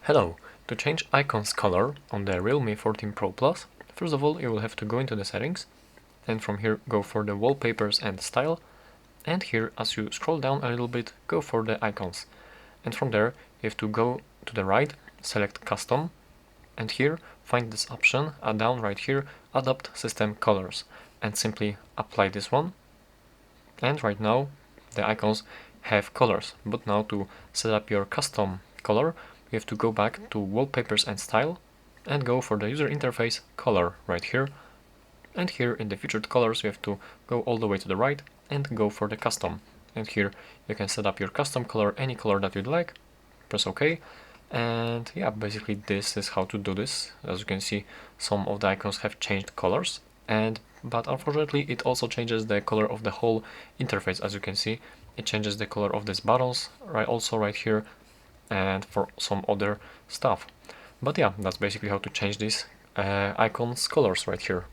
Hello! To change icon's color on the Realme 14 Pro Plus, first of all you will have to go into the settings and from here go for the wallpapers and style, and here as you scroll down a little bit go for the icons, and from there you have to go to the right, select custom, and here find this option down right here, adapt system colors, and simply apply this one. And right now the icons have colors, but now to set up your custom color you have to go back to wallpapers and style and go for the user interface color right here, and here in the featured colors you have to go all the way to the right and go for the custom, and here you can set up your custom color, any color that you'd like, press OK, and yeah, basically this is how to do this. As you can see, some of the icons have changed colors, but unfortunately it also changes the color of the whole interface. As you can see, it changes the color of these buttons also right here, and for some other stuff. But yeah, that's basically how to change these icons colors right here.